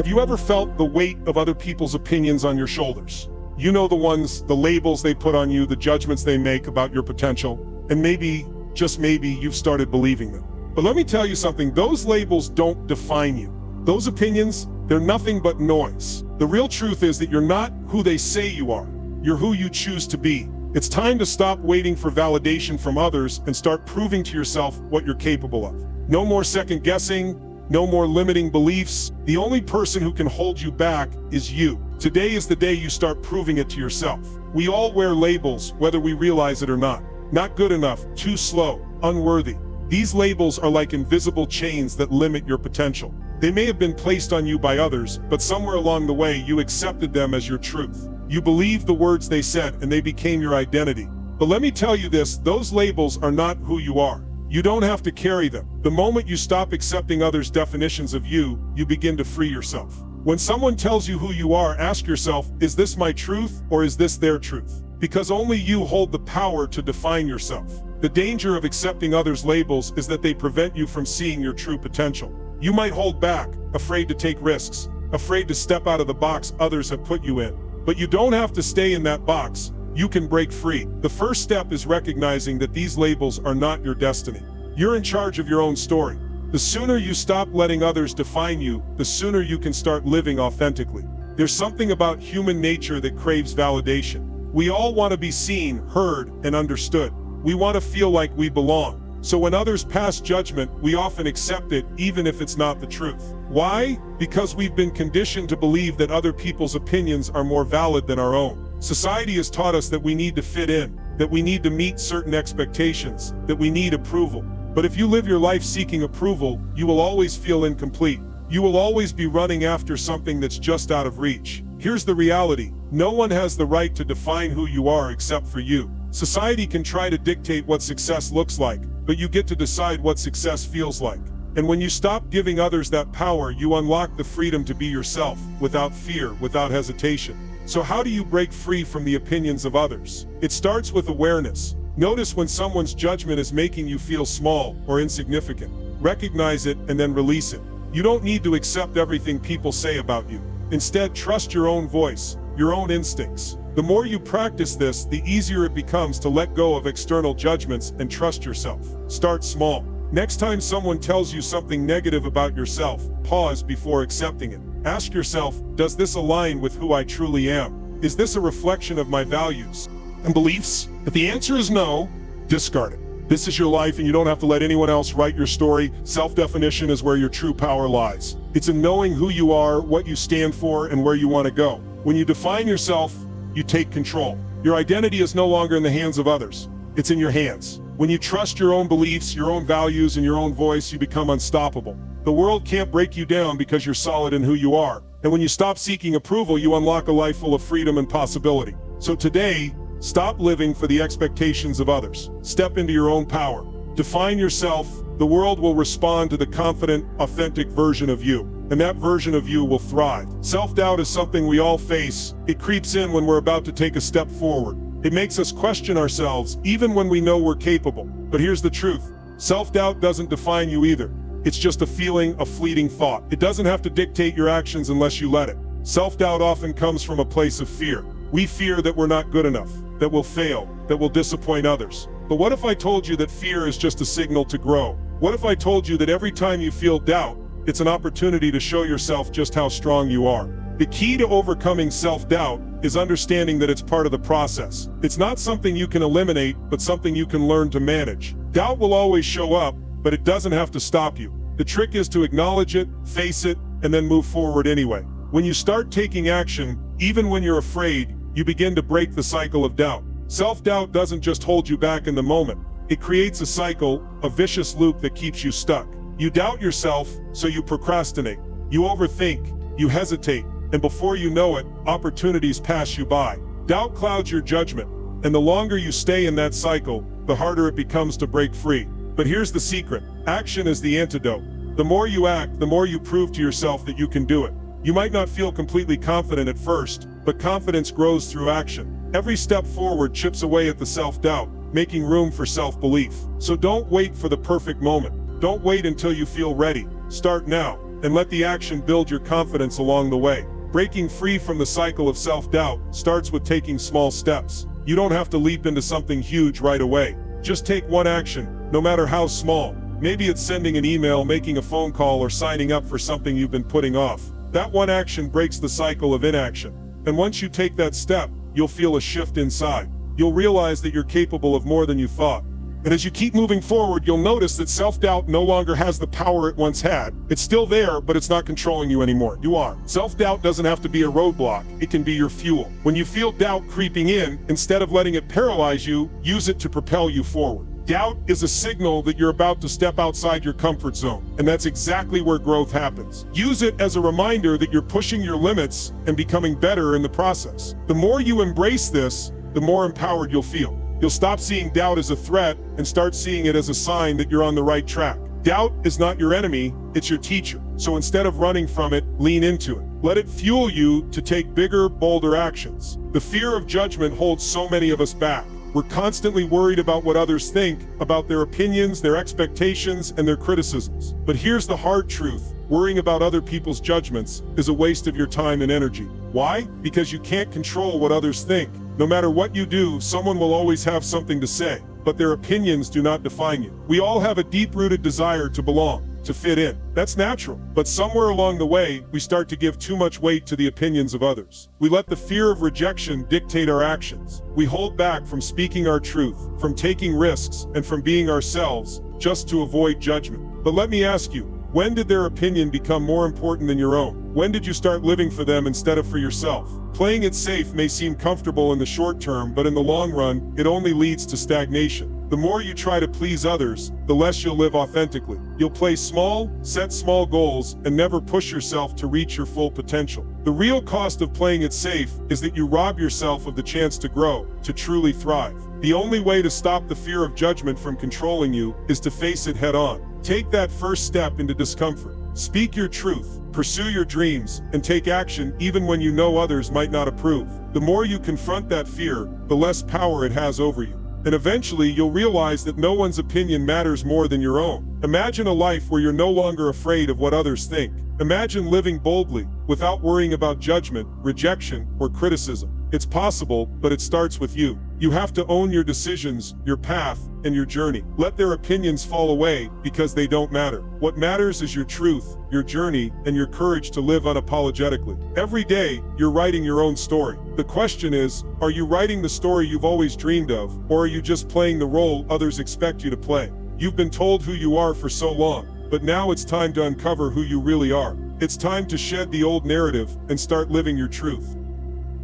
Have you ever felt the weight of other people's opinions on your shoulders? You know, the ones, the labels they put on you, the judgments they make about your potential, and maybe, just maybe, you've started believing them. But let me tell you something, those labels don't define you. Those opinions, they're nothing but noise. The real truth is that you're not who they say you are. You're who you choose to be. It's time to stop waiting for validation from others and start proving to yourself what you're capable of. No more second guessing, no more limiting beliefs. The only person who can hold you back is you. Today is the day you start proving it to yourself. We all wear labels, whether we realize it or not. Not good enough, too slow, unworthy. These labels are like invisible chains that limit your potential. They may have been placed on you by others, but somewhere along the way you accepted them as your truth. You believed the words they said and they became your identity. But let me tell you this, those labels are not who you are. You don't have to carry them. The moment you stop accepting others' definitions of you, you begin to free yourself. When someone tells you who you are, ask yourself, is this my truth or is this their truth? Because only you hold the power to define yourself. The danger of accepting others' labels is that they prevent you from seeing your true potential. You might hold back, afraid to take risks, afraid to step out of the box others have put you in. But you don't have to stay in that box. You can break free. The first step is recognizing that these labels are not your destiny. You're in charge of your own story. The sooner you stop letting others define you, the sooner you can start living authentically. There's something about human nature that craves validation. We all want to be seen, heard, and understood. We want to feel like we belong. So when others pass judgment, we often accept it, even if it's not the truth. Why? Because we've been conditioned to believe that other people's opinions are more valid than our own. Society has taught us that we need to fit in, that we need to meet certain expectations, that we need approval. But if you live your life seeking approval, you will always feel incomplete. You will always be running after something that's just out of reach. Here's the reality. No one has the right to define who you are except for you. Society can try to dictate what success looks like, but you get to decide what success feels like. And when you stop giving others that power, you unlock the freedom to be yourself, without fear, without hesitation. So how do you break free from the opinions of others? It starts with awareness. Notice when someone's judgment is making you feel small or insignificant. Recognize it and then release it. You don't need to accept everything people say about you. Instead, trust your own voice, your own instincts. The more you practice this, the easier it becomes to let go of external judgments and trust yourself. Start small. Next time someone tells you something negative about yourself, pause before accepting it. Ask yourself, does this align with who I truly am? Is this a reflection of my values and beliefs? If the answer is no, discard it. This is your life and you don't have to let anyone else write your story. Self-definition is where your true power lies. It's in knowing who you are, what you stand for, and where you want to go. When you define yourself, you take control. Your identity is no longer in the hands of others. It's in your hands. When you trust your own beliefs, your own values, and your own voice, you become unstoppable. The world can't break you down because you're solid in who you are. And when you stop seeking approval, you unlock a life full of freedom and possibility. So today, stop living for the expectations of others. Step into your own power. Define yourself. The world will respond to the confident, authentic version of you. And that version of you will thrive. Self-doubt is something we all face. It creeps in when we're about to take a step forward. It makes us question ourselves, even when we know we're capable. But here's the truth. Self-doubt doesn't define you either. It's just a feeling, a fleeting thought. It doesn't have to dictate your actions unless you let it. Self-doubt often comes from a place of fear. We fear that we're not good enough, that we'll fail, that we'll disappoint others. But what if I told you that fear is just a signal to grow? What if I told you that every time you feel doubt, it's an opportunity to show yourself just how strong you are? The key to overcoming self-doubt is understanding that it's part of the process. It's not something you can eliminate, but something you can learn to manage. Doubt will always show up, but it doesn't have to stop you. The trick is to acknowledge it, face it, and then move forward anyway. When you start taking action, even when you're afraid, you begin to break the cycle of doubt. Self-doubt doesn't just hold you back in the moment. It creates a cycle, a vicious loop that keeps you stuck. You doubt yourself, so you procrastinate. You overthink, you hesitate, and before you know it, opportunities pass you by. Doubt clouds your judgment, and the longer you stay in that cycle, the harder it becomes to break free. But here's the secret. Action is the antidote. The more you act, the more you prove to yourself that you can do it. You might not feel completely confident at first, but confidence grows through action. Every step forward chips away at the self-doubt, making room for self-belief. So don't wait for the perfect moment. Don't wait until you feel ready. Start now. and let the action build your confidence along the way. Breaking free from the cycle of self-doubt starts with taking small steps. You don't have to leap into something huge right away. Just take one action, no matter how small. Maybe it's sending an email, making a phone call, or signing up for something you've been putting off. That one action breaks the cycle of inaction. And once you take that step, you'll feel a shift inside. You'll realize that you're capable of more than you thought. And as you keep moving forward, you'll notice that self-doubt no longer has the power it once had. It's still there, but it's not controlling you anymore. You are. Self-doubt doesn't have to be a roadblock. It can be your fuel. When you feel doubt creeping in, instead of letting it paralyze you, use it to propel you forward. Doubt is a signal that you're about to step outside your comfort zone, and that's exactly where growth happens. Use it as a reminder that you're pushing your limits and becoming better in the process. The more you embrace this, the more empowered you'll feel. You'll stop seeing doubt as a threat and start seeing it as a sign that you're on the right track. Doubt is not your enemy, it's your teacher. So instead of running from it, lean into it. Let it fuel you to take bigger, bolder actions. The fear of judgment holds so many of us back. We're constantly worried about what others think, about their opinions, their expectations, and their criticisms. But here's the hard truth. Worrying about other people's judgments is a waste of your time and energy. Why? Because you can't control what others think. No matter what you do, someone will always have something to say, but their opinions do not define you. We all have a deep-rooted desire to belong, to fit in. That's natural. But somewhere along the way, we start to give too much weight to the opinions of others. We let the fear of rejection dictate our actions. We hold back from speaking our truth, from taking risks, and from being ourselves, just to avoid judgment. But let me ask you, when did their opinion become more important than your own? When did you start living for them instead of for yourself? Playing it safe may seem comfortable in the short term, but in the long run, it only leads to stagnation. The more you try to please others, the less you'll live authentically. You'll play small, set small goals, and never push yourself to reach your full potential. The real cost of playing it safe is that you rob yourself of the chance to grow, to truly thrive. The only way to stop the fear of judgment from controlling you is to face it head on. Take that first step into discomfort. Speak your truth, pursue your dreams, and take action even when you know others might not approve. The more you confront that fear, the less power it has over you. And eventually you'll realize that no one's opinion matters more than your own. Imagine a life where you're no longer afraid of what others think. Imagine living boldly, without worrying about judgment, rejection, or criticism. It's possible, but it starts with you. You have to own your decisions, your path, and your journey. Let their opinions fall away because they don't matter. What matters is your truth, your journey, and your courage to live unapologetically. Every day, you're writing your own story. The question is, are you writing the story you've always dreamed of, or are you just playing the role others expect you to play? You've been told who you are for so long, but now it's time to uncover who you really are. It's time to shed the old narrative and start living your truth.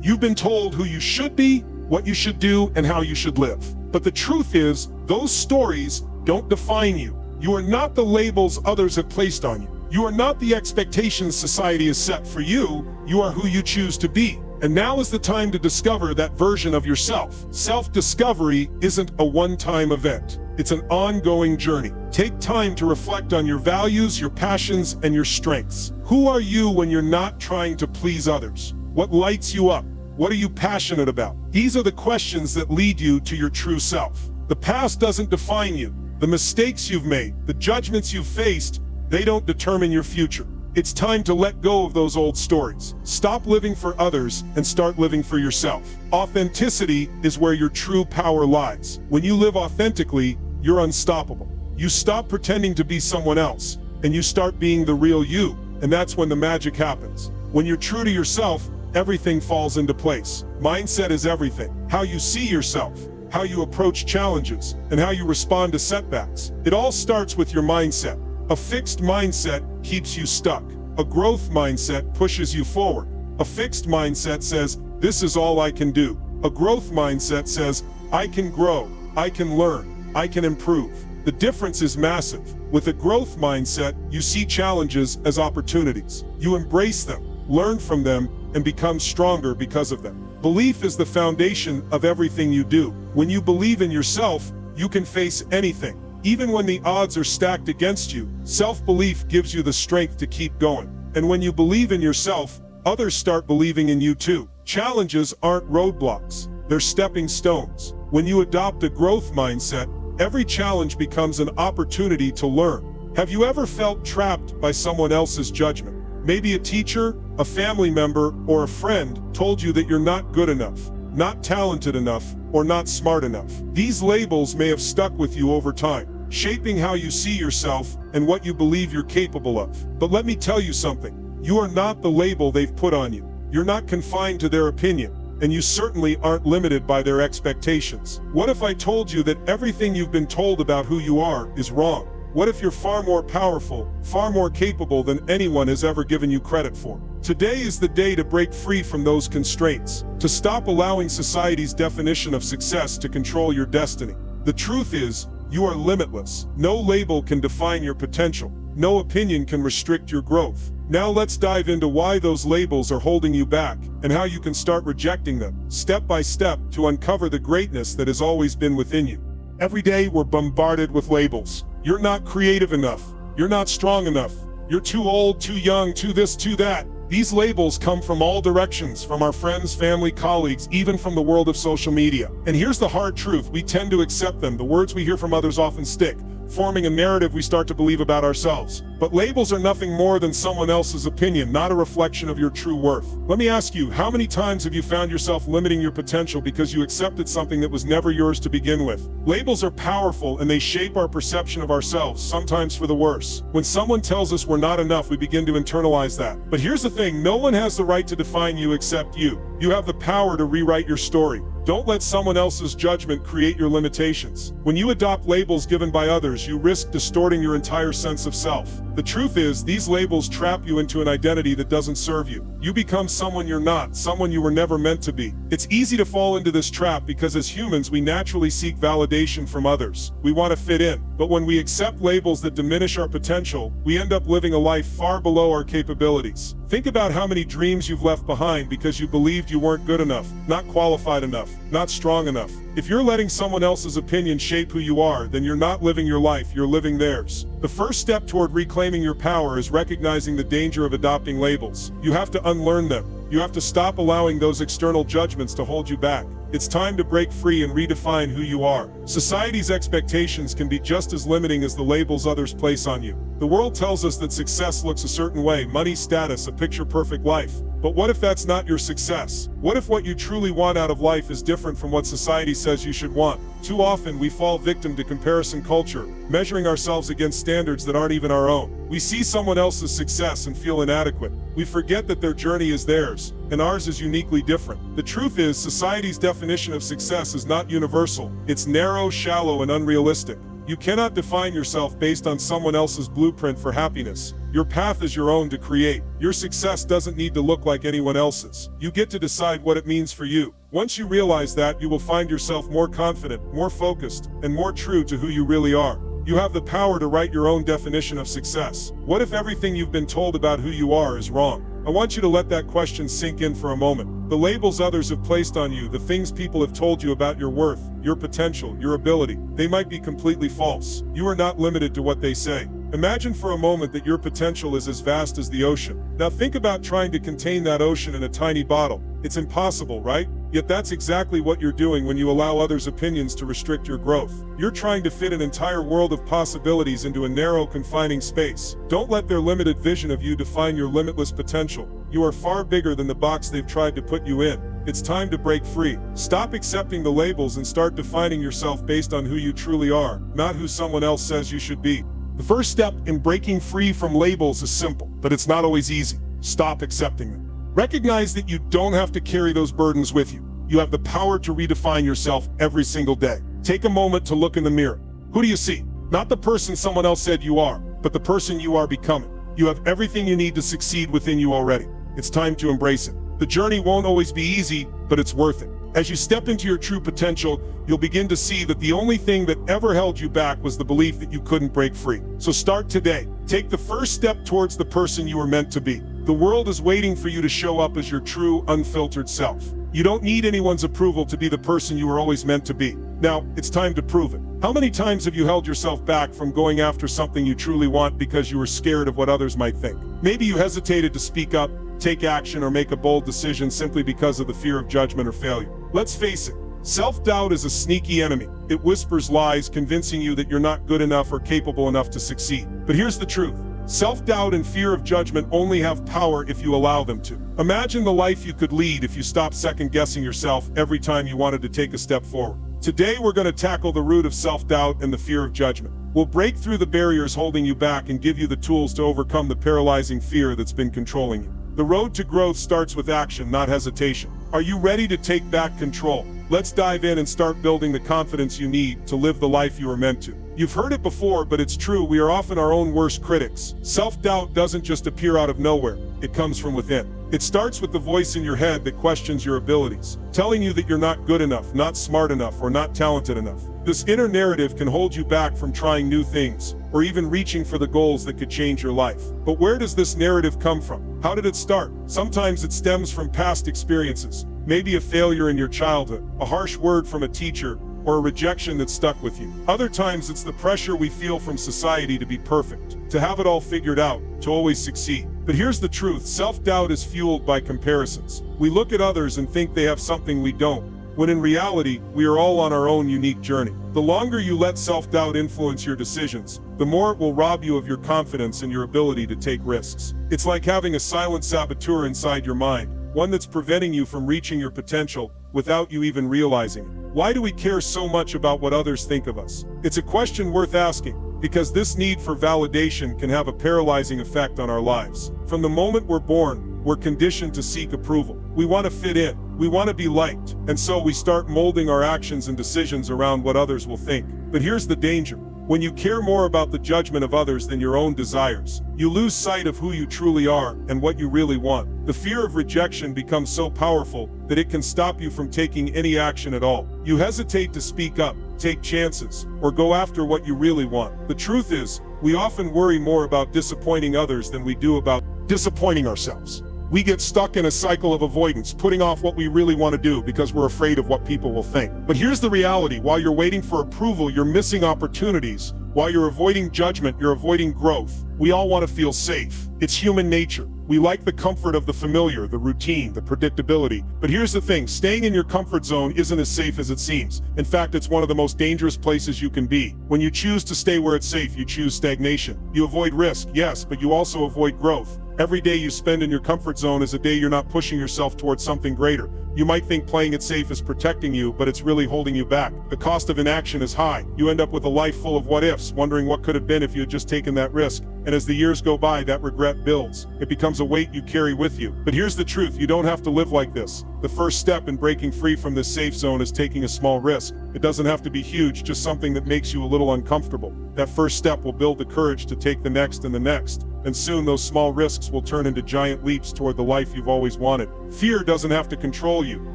You've been told who you should be, what you should do, and how you should live. But the truth is, those stories don't define you. You are not the labels others have placed on you. You are not the expectations society has set for you. You are who you choose to be. And now is the time to discover that version of yourself. Self-discovery isn't a one-time event. It's an ongoing journey. Take time to reflect on your values, your passions, and your strengths. Who are you when you're not trying to please others? What lights you up? What are you passionate about? These are the questions that lead you to your true self. The past doesn't define you. The mistakes you've made, the judgments you've faced, they don't determine your future. It's time to let go of those old stories. Stop living for others and start living for yourself. Authenticity is where your true power lies. When you live authentically, you're unstoppable. You stop pretending to be someone else, and you start being the real you, and that's when the magic happens. When you're true to yourself, everything falls into place. Mindset is everything. How you see yourself, how you approach challenges, and how you respond to setbacks. It all starts with your mindset. A fixed mindset keeps you stuck. A growth mindset pushes you forward. A fixed mindset says, this is all I can do. A growth mindset says, I can grow, I can learn, I can improve. The difference is massive. With a growth mindset, you see challenges as opportunities. You embrace them, learn from them, and become stronger because of them. Belief is the foundation of everything you do. When you believe in yourself, you can face anything. Even when the odds are stacked against you, self-belief gives you the strength to keep going. And when you believe in yourself, others start believing in you too. Challenges aren't roadblocks, they're stepping stones. When you adopt a growth mindset, every challenge becomes an opportunity to learn. Have you ever felt trapped by someone else's judgment? Maybe a teacher, a family member, or a friend told you that you're not good enough, not talented enough, or not smart enough. These labels may have stuck with you over time, shaping how you see yourself and what you believe you're capable of. But let me tell you something. You are not the label they've put on you. You're not confined to their opinion, and you certainly aren't limited by their expectations. What if I told you that everything you've been told about who you are is wrong? What if you're far more powerful, far more capable than anyone has ever given you credit for? Today is the day to break free from those constraints, to stop allowing society's definition of success to control your destiny. The truth is, you are limitless. No label can define your potential. No opinion can restrict your growth. Now let's dive into why those labels are holding you back and how you can start rejecting them, step by step, to uncover the greatness that has always been within you. Every day we're bombarded with labels. You're not creative enough. You're not strong enough. You're too old, too young, too this, too that. These labels come from all directions, from our friends, family, colleagues, even from the world of social media. And here's the hard truth: we tend to accept them. The words we hear from others often stick, forming a narrative we start to believe about ourselves. But labels are nothing more than someone else's opinion, not a reflection of your true worth. Let me ask you, how many times have you found yourself limiting your potential because you accepted something that was never yours to begin with? Labels are powerful, and they shape our perception of ourselves, sometimes for the worse. When someone tells us we're not enough, we begin to internalize that. But here's the thing: no one has the right to define you except you. You have the power to rewrite your story. Don't let someone else's judgment create your limitations. When you adopt labels given by others, you risk distorting your entire sense of self. The truth is, these labels trap you into an identity that doesn't serve you. You become someone you're not, someone you were never meant to be. It's easy to fall into this trap because as humans, we naturally seek validation from others. We want to fit in. But when we accept labels that diminish our potential, we end up living a life far below our capabilities. Think about how many dreams you've left behind because you believed you weren't good enough, not qualified enough, not strong enough. If you're letting someone else's opinion shape who you are, then you're not living your life, you're living theirs. The first step toward reclaiming your power is recognizing the danger of adopting labels. You have to unlearn them. You have to stop allowing those external judgments to hold you back. It's time to break free and redefine who you are. Society's expectations can be just as limiting as the labels others place on you. The world tells us that success looks a certain way: money, status, a picture-perfect life. But what if that's not your success? What if what you truly want out of life is different from what society says you should want? Too often we fall victim to comparison culture, measuring ourselves against standards that aren't even our own. We see someone else's success and feel inadequate. We forget that their journey is theirs, and ours is uniquely different. The truth is, society's definition of success is not universal. It's narrow, shallow, and unrealistic. You cannot define yourself based on someone else's blueprint for happiness. Your path is your own to create. Your success doesn't need to look like anyone else's. You get to decide what it means for you. Once you realize that, you will find yourself more confident, more focused, and more true to who you really are. You have the power to write your own definition of success. What if everything you've been told about who you are is wrong? I want you to let that question sink in for a moment. The labels others have placed on you, the things people have told you about your worth, your potential, your ability, they might be completely false. You are not limited to what they say. Imagine for a moment that your potential is as vast as the ocean. Now think about trying to contain that ocean in a tiny bottle. It's impossible, right? Yet that's exactly what you're doing when you allow others' opinions to restrict your growth. You're trying to fit an entire world of possibilities into a narrow, confining space. Don't let their limited vision of you define your limitless potential. You are far bigger than the box they've tried to put you in. It's time to break free. Stop accepting the labels and start defining yourself based on who you truly are, not who someone else says you should be. The first step in breaking free from labels is simple, but it's not always easy. Stop accepting them. Recognize that you don't have to carry those burdens with you. You have the power to redefine yourself every single day. Take a moment to look in the mirror. Who do you see? Not the person someone else said you are, but the person you are becoming. You have everything you need to succeed within you already. It's time to embrace it. The journey won't always be easy, but it's worth it. As you step into your true potential, you'll begin to see that the only thing that ever held you back was the belief that you couldn't break free. So start today. Take the first step towards the person you were meant to be. The world is waiting for you to show up as your true, unfiltered self. You don't need anyone's approval to be the person you were always meant to be. Now, it's time to prove it. How many times have you held yourself back from going after something you truly want because you were scared of what others might think? Maybe you hesitated to speak up, take action, or make a bold decision simply because of the fear of judgment or failure. Let's face it, Self-doubt is a sneaky enemy. It whispers lies, convincing you that you're not good enough or capable enough to succeed. But here's the truth. Self-doubt and fear of judgment only have power if you allow them to. Imagine the life you could lead if you stopped second-guessing yourself every time you wanted to take a step forward. Today, we're going to tackle the root of self-doubt and the fear of judgment. We'll break through the barriers holding you back and give you the tools to overcome the paralyzing fear that's been controlling you. The road to growth starts with action, not hesitation. Are you ready to take back control? Let's dive in and start building the confidence you need to live the life you are meant to. You've heard it before, but it's true. We are often our own worst critics. Self-doubt doesn't just appear out of nowhere. It comes from within. It starts with the voice in your head that questions your abilities, telling you that you're not good enough, not smart enough, or not talented enough. This inner narrative can hold you back from trying new things, or even reaching for the goals that could change your life. But where does this narrative come from? How did it start? Sometimes it stems from past experiences, maybe a failure in your childhood, a harsh word from a teacher, or a rejection that stuck with you. Other times it's the pressure we feel from society to be perfect, to have it all figured out, to always succeed. But here's the truth, self-doubt is fueled by comparisons. We look at others and think they have something we don't, when in reality, we are all on our own unique journey. The longer you let self-doubt influence your decisions, the more it will rob you of your confidence and your ability to take risks. It's like having a silent saboteur inside your mind, one that's preventing you from reaching your potential without you even realizing it. Why do we care so much about what others think of us? It's a question worth asking, because this need for validation can have a paralyzing effect on our lives. From the moment we're born, we're conditioned to seek approval. We want to fit in, we want to be liked, and so we start molding our actions and decisions around what others will think. But here's the danger. When you care more about the judgment of others than your own desires, you lose sight of who you truly are and what you really want. The fear of rejection becomes so powerful that it can stop you from taking any action at all. You hesitate to speak up, take chances, or go after what you really want. The truth is, we often worry more about disappointing others than we do about disappointing ourselves. We get stuck in a cycle of avoidance, putting off what we really want to do because we're afraid of what people will think. But here's the reality, while you're waiting for approval, you're missing opportunities. While you're avoiding judgment, you're avoiding growth. We all want to feel safe. It's human nature. We like the comfort of the familiar, the routine, the predictability. But here's the thing, staying in your comfort zone isn't as safe as it seems. In fact, it's one of the most dangerous places you can be. When you choose to stay where it's safe, you choose stagnation. You avoid risk, yes, but you also avoid growth. Every day you spend in your comfort zone is a day you're not pushing yourself towards something greater. You might think playing it safe is protecting you, but it's really holding you back. The cost of inaction is high. You end up with a life full of what-ifs, wondering what could have been if you had just taken that risk. And as the years go by, that regret builds. It becomes a weight you carry with you. But here's the truth, you don't have to live like this. The first step in breaking free from this safe zone is taking a small risk. It doesn't have to be huge, just something that makes you a little uncomfortable. That first step will build the courage to take the next and the next. And soon those small risks will turn into giant leaps toward the life you've always wanted. Fear doesn't have to control you.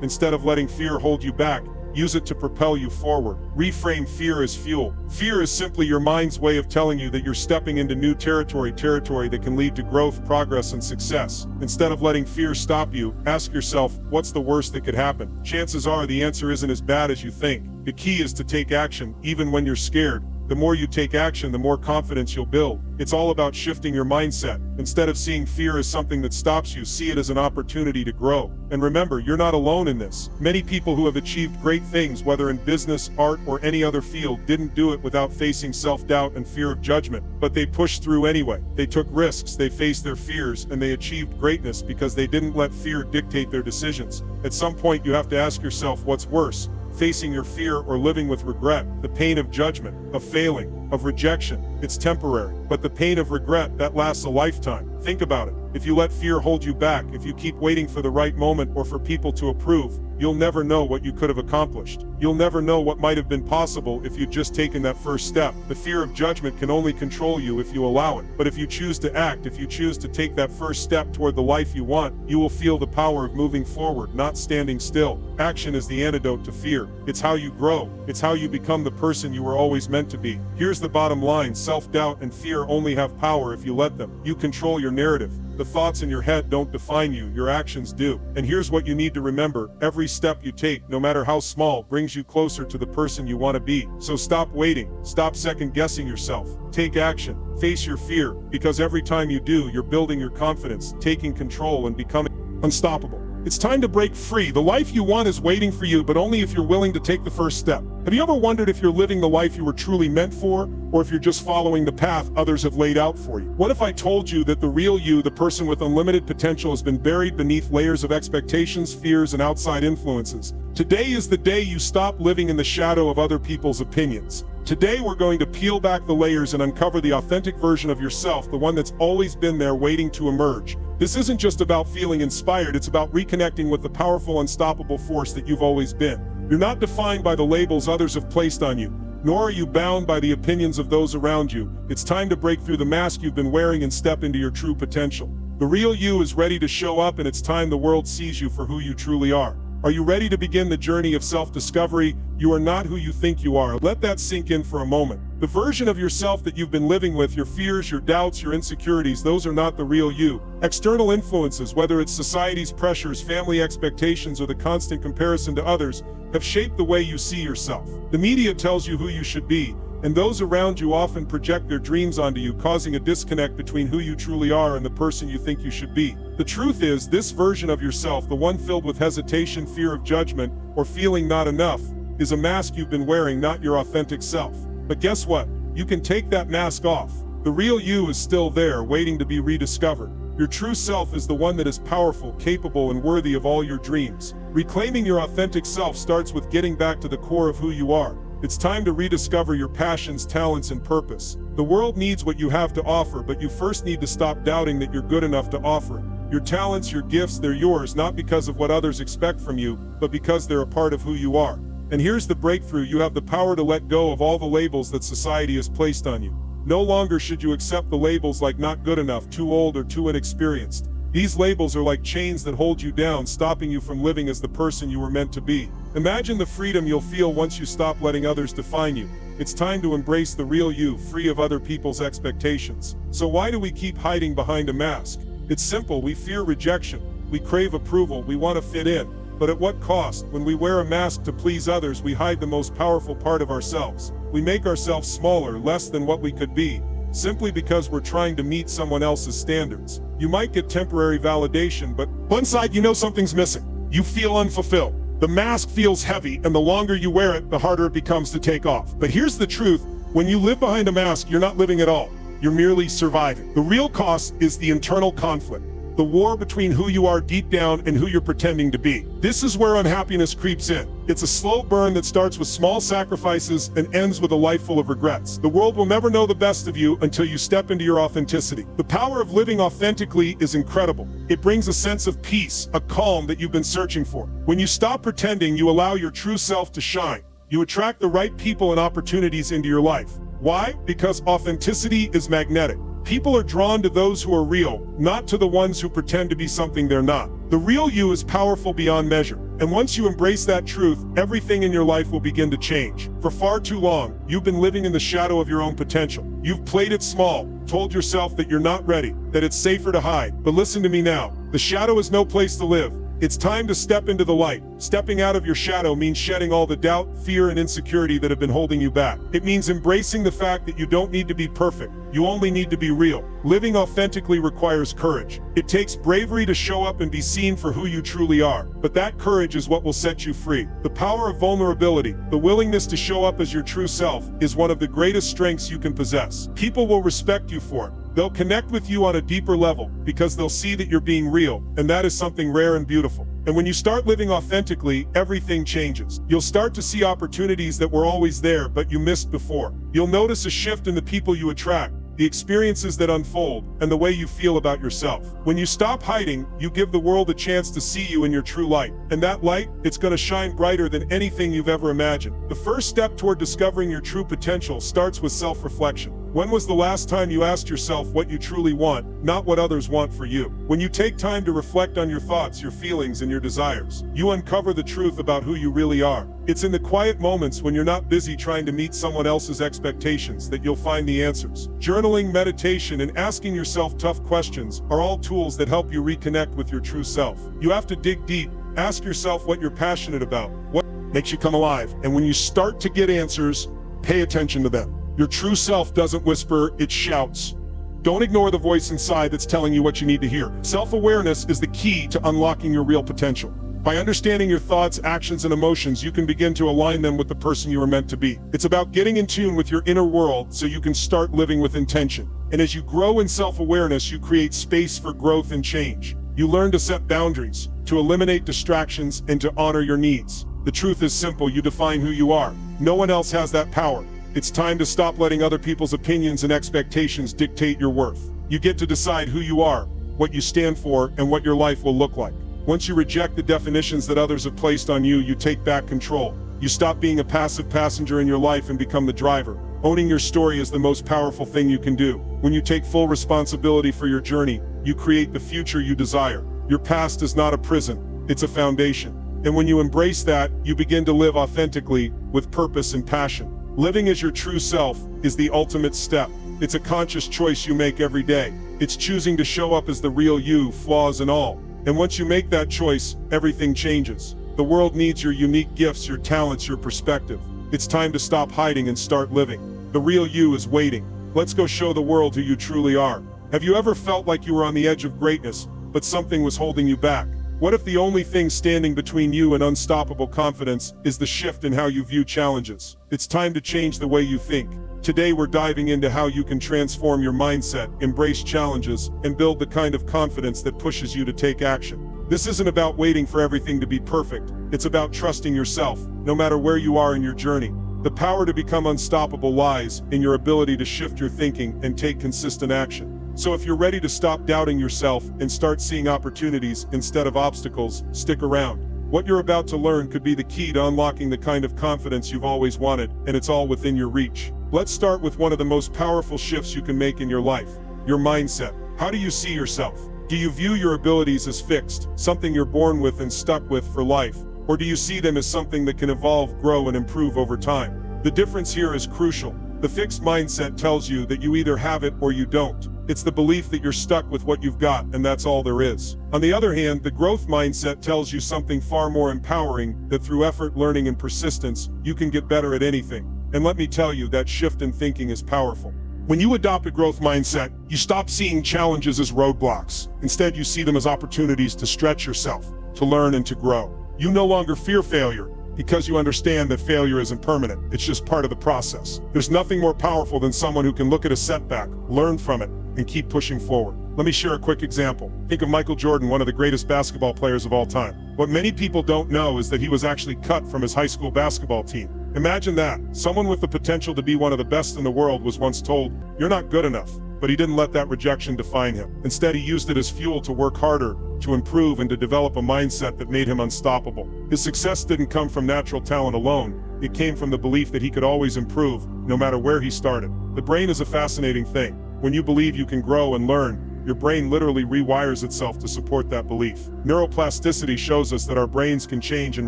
Instead of letting fear hold you back, use it to propel you forward. Reframe fear as fuel. Fear is simply your mind's way of telling you that you're stepping into new territory that can lead to growth, progress, and success. Instead of letting fear stop you, ask yourself, what's the worst that could happen? Chances are the answer isn't as bad as you think. The key is to take action, even when you're scared. The more you take action, the more confidence you'll build. It's all about shifting your mindset. Instead of seeing fear as something that stops you, see it as an opportunity to grow. And remember, you're not alone in this. Many people who have achieved great things, whether in business, art, or any other field, didn't do it without facing self-doubt and fear of judgment. But they pushed through anyway. They took risks, they faced their fears, and they achieved greatness because they didn't let fear dictate their decisions. At some point, you have to ask yourself, what's worse? Facing your fear or living with regret? The pain of judgment, of failing, of rejection, it's temporary. But the pain of regret, that lasts a lifetime. Think about it. If you let fear hold you back, if you keep waiting for the right moment or for people to approve, you'll never know what you could have accomplished. You'll never know what might have been possible if you'd just taken that first step. The fear of judgment can only control you if you allow it. But if you choose to act, if you choose to take that first step toward the life you want, you will feel the power of moving forward, not standing still. Action is the antidote to fear. It's how you grow. It's how you become the person you were always meant to be. Here's the bottom line, self-doubt and fear only have power if you let them. You control your narrative. The thoughts in your head don't define you, your actions do. And here's what you need to remember, every step you take, no matter how small, brings you closer to the person you want to be. So stop waiting, stop second-guessing yourself. Take action, face your fear, because every time you do, you're building your confidence, taking control, and becoming unstoppable. It's time to break free. The life you want is waiting for you, but only if you're willing to take the first step. Have you ever wondered if you're living the life you were truly meant for, or if you're just following the path others have laid out for you? What if I told you that the real you, the person with unlimited potential, has been buried beneath layers of expectations, fears, and outside influences? Today is the day you stop living in the shadow of other people's opinions. Today we're going to peel back the layers and uncover the authentic version of yourself, the one that's always been there waiting to emerge. This isn't just about feeling inspired, it's about reconnecting with the powerful, unstoppable force that you've always been. You're not defined by the labels others have placed on you, nor are you bound by the opinions of those around you. It's time to break through the mask you've been wearing and step into your true potential. The real you is ready to show up, and it's time the world sees you for who you truly are. Are you ready to begin the journey of self-discovery? You are not who you think you are. Let that sink in for a moment. The version of yourself that you've been living with, your fears, your doubts, your insecurities, those are not the real you. External influences, whether it's society's pressures, family expectations, or the constant comparison to others, have shaped the way you see yourself. The media tells you who you should be, and those around you often project their dreams onto you, causing a disconnect between who you truly are and the person you think you should be. The truth is, this version of yourself, the one filled with hesitation, fear of judgment, or feeling not enough, is a mask you've been wearing, not your authentic self. But guess what? You can take that mask off. The real you is still there, waiting to be rediscovered. Your true self is the one that is powerful, capable, and worthy of all your dreams. Reclaiming your authentic self starts with getting back to the core of who you are. It's time to rediscover your passions, talents, and purpose. The world needs what you have to offer, but you first need to stop doubting that you're good enough to offer it. Your talents, your gifts, they're yours, not because of what others expect from you, but because they're a part of who you are. And here's the breakthrough: you have the power to let go of all the labels that society has placed on you. No longer should you accept the labels like not good enough, too old, or too inexperienced. These labels are like chains that hold you down, stopping you from living as the person you were meant to be. Imagine the freedom you'll feel once you stop letting others define you. It's time to embrace the real you, free of other people's expectations. So why do we keep hiding behind a mask? It's simple: we fear rejection, we crave approval, we want to fit in. But at what cost? When we wear a mask to please others, we hide the most powerful part of ourselves. We make ourselves smaller, less than what we could be, simply because we're trying to meet someone else's standards. You might get temporary validation, but inside you know something's missing. You feel unfulfilled. The mask feels heavy, and the longer you wear it, the harder it becomes to take off. But here's the truth: when you live behind a mask, you're not living at all. You're merely surviving. The real cost is the internal conflict, the war between who you are deep down and who you're pretending to be. This is where unhappiness creeps in. It's a slow burn that starts with small sacrifices and ends with a life full of regrets. The world will never know the best of you until you step into your authenticity. The power of living authentically is incredible. It brings a sense of peace, a calm that you've been searching for. When you stop pretending, you allow your true self to shine. You attract the right people and opportunities into your life. Why? Because authenticity is magnetic. People are drawn to those who are real, not to the ones who pretend to be something they're not. The real you is powerful beyond measure, and once you embrace that truth, everything in your life will begin to change. For far too long, you've been living in the shadow of your own potential. You've played it small, told yourself that you're not ready, that it's safer to hide. But listen to me now. The shadow is no place to live. It's time to step into the light. Stepping out of your shadow means shedding all the doubt, fear, and insecurity that have been holding you back. It means embracing the fact that you don't need to be perfect. You only need to be real. Living authentically requires courage. It takes bravery to show up and be seen for who you truly are. But that courage is what will set you free. The power of vulnerability, the willingness to show up as your true self, is one of the greatest strengths you can possess. People will respect you for it. They'll connect with you on a deeper level because they'll see that you're being real, and that is something rare and beautiful. And when you start living authentically, everything changes. You'll start to see opportunities that were always there but you missed before. You'll notice a shift in the people you attract, the experiences that unfold, and the way you feel about yourself. When you stop hiding, you give the world a chance to see you in your true light. And that light, it's going to shine brighter than anything you've ever imagined. The first step toward discovering your true potential starts with self-reflection. When was the last time you asked yourself what you truly want, not what others want for you? When you take time to reflect on your thoughts, your feelings, and your desires, you uncover the truth about who you really are. It's in the quiet moments when you're not busy trying to meet someone else's expectations that you'll find the answers. Journaling, meditation, and asking yourself tough questions are all tools that help you reconnect with your true self. You have to dig deep. Ask yourself what you're passionate about, what makes you come alive. And when you start to get answers, pay attention to them. Your true self doesn't whisper, it shouts. Don't ignore the voice inside that's telling you what you need to hear. Self-awareness is the key to unlocking your real potential. By understanding your thoughts, actions, and emotions, you can begin to align them with the person you are meant to be. It's about getting in tune with your inner world so you can start living with intention. And as you grow in self-awareness, you create space for growth and change. You learn to set boundaries, to eliminate distractions, and to honor your needs. The truth is simple: you define who you are. No one else has that power. It's time to stop letting other people's opinions and expectations dictate your worth. You get to decide who you are, what you stand for, and what your life will look like. Once you reject the definitions that others have placed on you, you take back control. You stop being a passive passenger in your life and become the driver. Owning your story is the most powerful thing you can do. When you take full responsibility for your journey, you create the future you desire. Your past is not a prison, it's a foundation. And when you embrace that, you begin to live authentically, with purpose and passion. Living as your true self is the ultimate step. It's a conscious choice you make every day. It's choosing to show up as the real you, flaws and all. And once you make that choice, everything changes. The world needs your unique gifts, your talents, your perspective. It's time to stop hiding and start living. The real you is waiting. Let's go show the world who you truly are. Have you ever felt like you were on the edge of greatness, but something was holding you back? What if the only thing standing between you and unstoppable confidence is the shift in how you view challenges? It's time to change the way you think. Today we're diving into how you can transform your mindset, embrace challenges, and build the kind of confidence that pushes you to take action. This isn't about waiting for everything to be perfect. It's about trusting yourself, no matter where you are in your journey. The power to become unstoppable lies in your ability to shift your thinking and take consistent action. So if you're ready to stop doubting yourself and start seeing opportunities instead of obstacles, stick around. What you're about to learn could be the key to unlocking the kind of confidence you've always wanted, and it's all within your reach. Let's start with one of the most powerful shifts you can make in your life: your mindset. How do you see yourself? Do you view your abilities as fixed, something you're born with and stuck with for life? Or do you see them as something that can evolve, grow, and improve over time? The difference here is crucial. The fixed mindset tells you that you either have it or you don't. It's the belief that you're stuck with what you've got and that's all there is. On the other hand, the growth mindset tells you something far more empowering, that through effort, learning, and persistence, you can get better at anything. And let me tell you, that shift in thinking is powerful. When you adopt a growth mindset, you stop seeing challenges as roadblocks. Instead, you see them as opportunities to stretch yourself, to learn, and to grow. You no longer fear failure, because you understand that failure isn't permanent. It's just part of the process. There's nothing more powerful than someone who can look at a setback, learn from it, and keep pushing forward. Let me share a quick example. Think of Michael Jordan, one of the greatest basketball players of all time. What many people don't know is that he was actually cut from his high school basketball team. Imagine that. Someone with the potential to be one of the best in the world was once told, "You're not good enough." But he didn't let that rejection define him. Instead, he used it as fuel to work harder, to improve, and to develop a mindset that made him unstoppable. His success didn't come from natural talent alone. It came from the belief that he could always improve, no matter where he started. The brain is a fascinating thing. When you believe you can grow and learn, your brain literally rewires itself to support that belief. Neuroplasticity shows us that our brains can change in